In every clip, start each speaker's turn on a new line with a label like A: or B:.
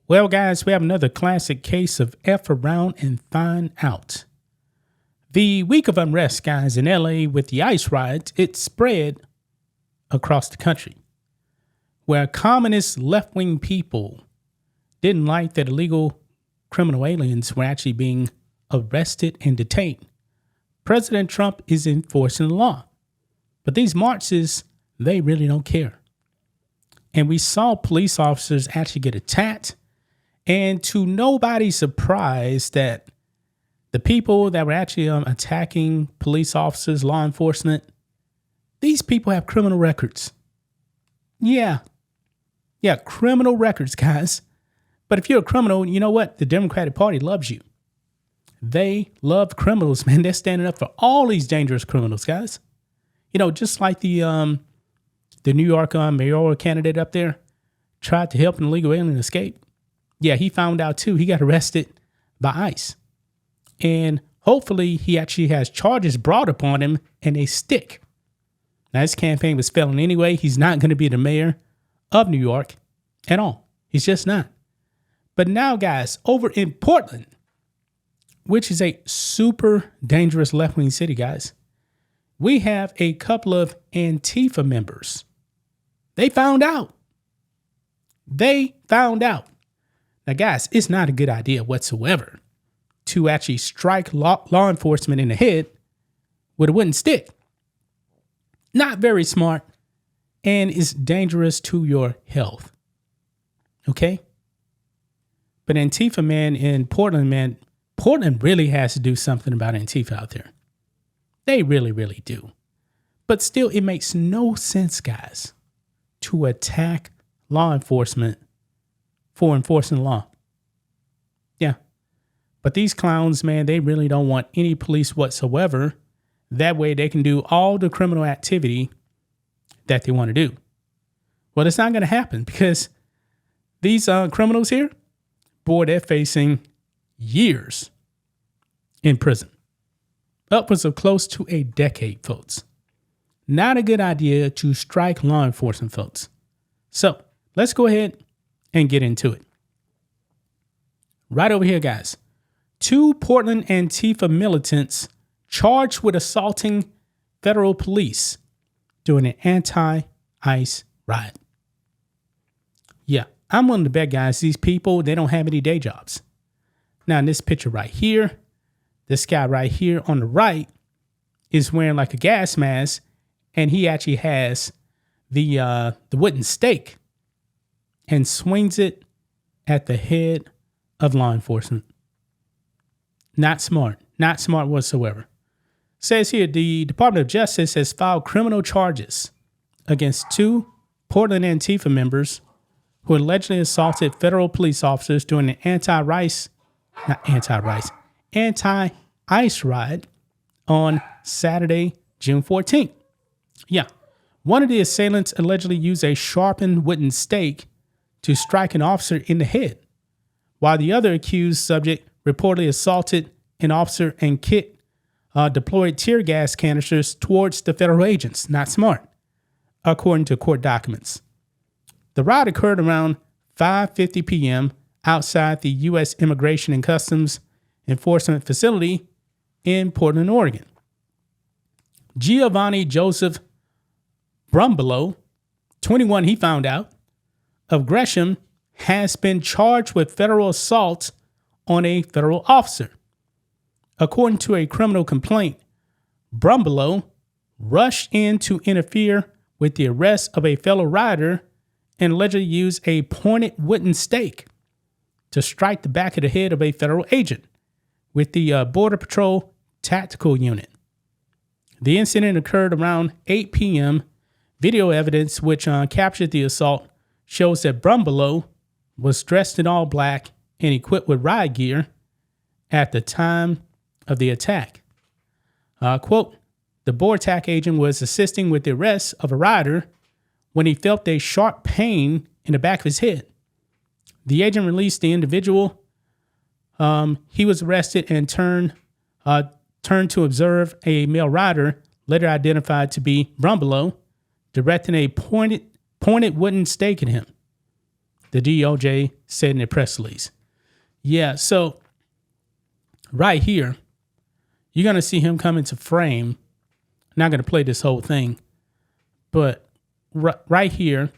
A: Well, guys, we have another classic case of F around and find out. The week of unrest, guys, in LA with the ICE riots, it spread across the country, where communist left-wing people didn't like that illegal criminal aliens were actually being arrested and detained. President Trump is enforcing the law, but these marches, they really don't care. And we saw police officers actually get attacked. And to nobody's surprise that the people that were actually attacking police officers, law enforcement, these people have criminal records. Yeah, criminal records, guys. But if you're a criminal, you know what? The Democratic Party loves you. They love criminals, man. They're standing up for all these dangerous criminals, guys. You know, just like the New York mayoral candidate up there tried to help an illegal alien escape. Yeah, he found out too. He got arrested by ICE. And hopefully he actually has charges brought upon him and they stick. Now, his campaign was failing anyway. He's not going to be the mayor of New York at all. He's just not. But now, guys, over in Portland, which is a super dangerous left-wing city, guys, we have a couple of Antifa members. They found out. Now, guys, it's not a good idea whatsoever to actually strike law enforcement in the head with a wooden stick. Not very smart, and it's dangerous to your health. Okay? But Antifa, man, in Portland, Portland really has to do something about Antifa out there. They really, really do. But still, it makes no sense, guys, to attack law enforcement for enforcing the law. Yeah. But these clowns, man, they really don't want any police whatsoever. That way they can do all the criminal activity that they want to do. Well, it's not going to happen because these criminals here, boy, they're facing years in prison. Upwards of close to a decade, folks. Not a good idea to strike law enforcement, folks. So let's go ahead and get into it. Right over here, guys. 2 Portland Antifa militants charged with assaulting federal police during an anti-ICE riot. Yeah, I'm willing to bet, guys, these people, they don't have any day jobs. Now, in this picture right here, this guy right here on the right is wearing like a gas mask, and he actually has the wooden stake and swings it at the head of law enforcement. Not smart whatsoever. Says here, the Department of Justice has filed criminal charges against 2 Portland Antifa members who allegedly assaulted federal police officers during an anti-ICE riot on Saturday, June 14th. Yeah. One of the assailants allegedly used a sharpened wooden stake to strike an officer in the head, while the other accused subject reportedly assaulted an officer and deployed tear gas canisters towards the federal agents. Not smart, according to court documents. The riot occurred around 5:50 p.m. outside the U.S. Immigration and Customs Enforcement Facility in Portland, Oregon. Giovanni Joseph Brumbelow, 21, he found out, of Gresham, has been charged with federal assault on a federal officer. According to a criminal complaint, Brumbelow rushed in to interfere with the arrest of a fellow rider and allegedly used a pointed wooden stake to strike the back of the head of a federal agent with the Border Patrol Tactical Unit. The incident occurred around 8 p.m. Video evidence, which captured the assault, shows that Brumbelow was dressed in all black and equipped with riot gear at the time of the attack. Quote, the BORTAC agent was assisting with the arrest of a rider when he felt a sharp pain in the back of his head. The agent released the individual. He was arrested and turned to observe a male rider, later identified to be Brumbelow, directing a pointed wooden stake at him. the DOJ said in a press release. Yeah, so right here, you're going to see him come into frame. Not going to play this whole thing, but right here,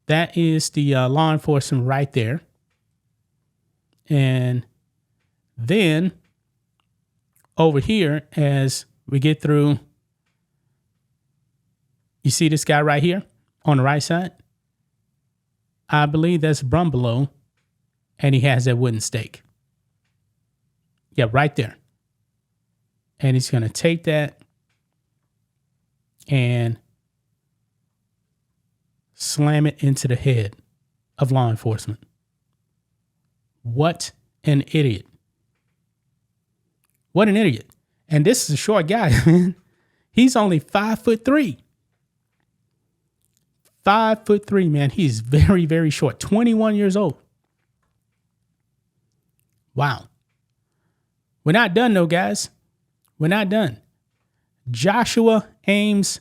A: that is the law enforcement right there. And then over here, as we get through, you see this guy right here on the right side? I believe that's Brumbelow, and he has that wooden stake. Yeah, right there. And he's going to take that and slam it into the head of law enforcement. What an idiot. What an idiot. And this is a short guy, man. He's only 5'3". 5'3", man. He's very, very short. 21 years old. Wow. We're not done though, guys. We're not done. Joshua Ames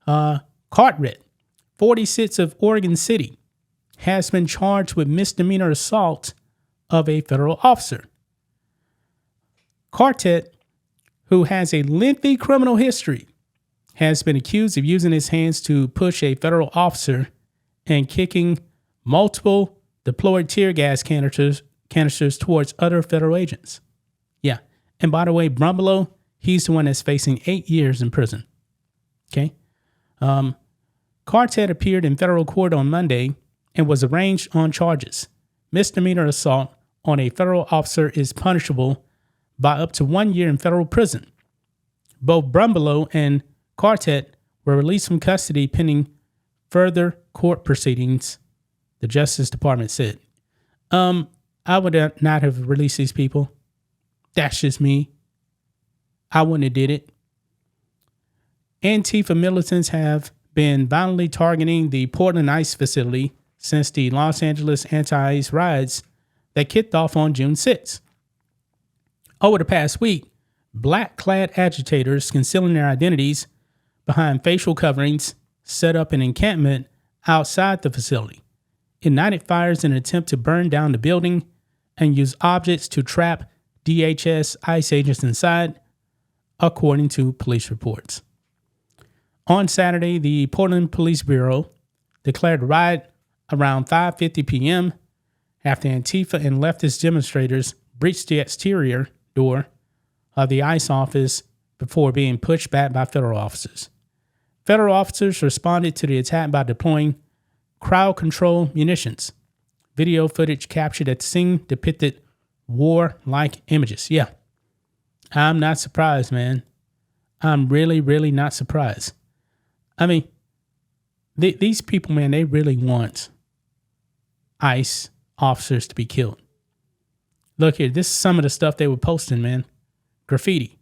A: Cartwright, 46 of Oregon City, has been charged with misdemeanor assault of a federal officer. Cartwright, who has a lengthy criminal history, has been accused of using his hands to push a federal officer and kicking multiple deployed tear gas canisters towards other federal agents. Yeah. And by the way, Brumbelow, he's the one that's facing 8 years in prison. Okay. Cartwright appeared in federal court on Monday and was arraigned on charges. Misdemeanor assault on a federal officer is punishable by up to 1 year in federal prison. Both Brumbelow and Cartwright were released from custody pending further court proceedings, the Justice Department said. I would not have released these people. That's just me. I wouldn't have did it. Antifa militants have been violently targeting the Portland ICE facility since the Los Angeles anti-ICE riots that kicked off on June 6. Over the past week, black-clad agitators concealing their identities behind facial coverings set up an encampment outside the facility, ignited fires in an attempt to burn down the building, and used objects to trap DHS ICE agents inside, according to police reports. On Saturday, the Portland Police Bureau declared a riot around 5:50 p.m. after Antifa and leftist demonstrators breached the exterior door of the ICE office before being pushed back by federal officers. Federal officers responded to the attack by deploying crowd control munitions. Video footage captured at the scene depicted war-like images. Yeah, I'm not surprised, man. I'm really, really not surprised. I mean, these people, man, they really want ICE officers to be killed. Look here, this is some of the stuff they were posting, man. Graffiti.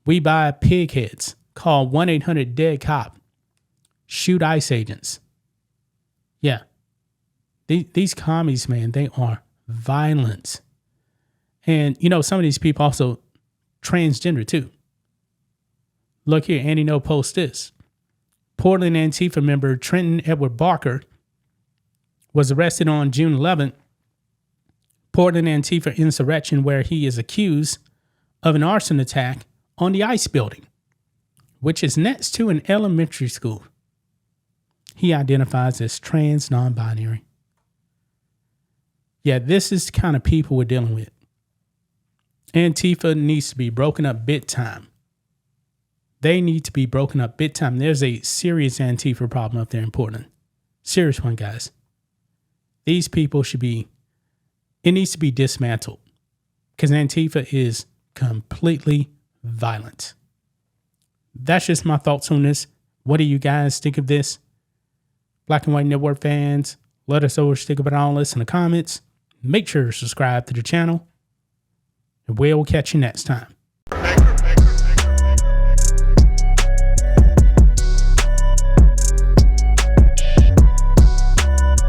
A: We buy pig heads. Call 1-800-DEAD-COP. Shoot ICE agents. Yeah. These commies, man, they are violent. And, you know, some of these people also transgender too. Look here, Andy No post this. Portland Antifa member Trenton Edward Barker was arrested on June 11th. Portland Antifa insurrection where he is accused of an arson attack on the ICE building, which is next to an elementary school. He identifies as trans non-binary. Yeah, this is the kind of people we're dealing with. Antifa needs to be broken up big time. They need to be broken up big time. There's a serious Antifa problem up there in Portland. Serious one, guys. These people it needs to be dismantled because Antifa is completely violent. That's just my thoughts on this. What do you guys think of this? Black and White Network fans, let us know what you think about all this in the comments. Make sure to subscribe to the channel, and we'll catch you next time.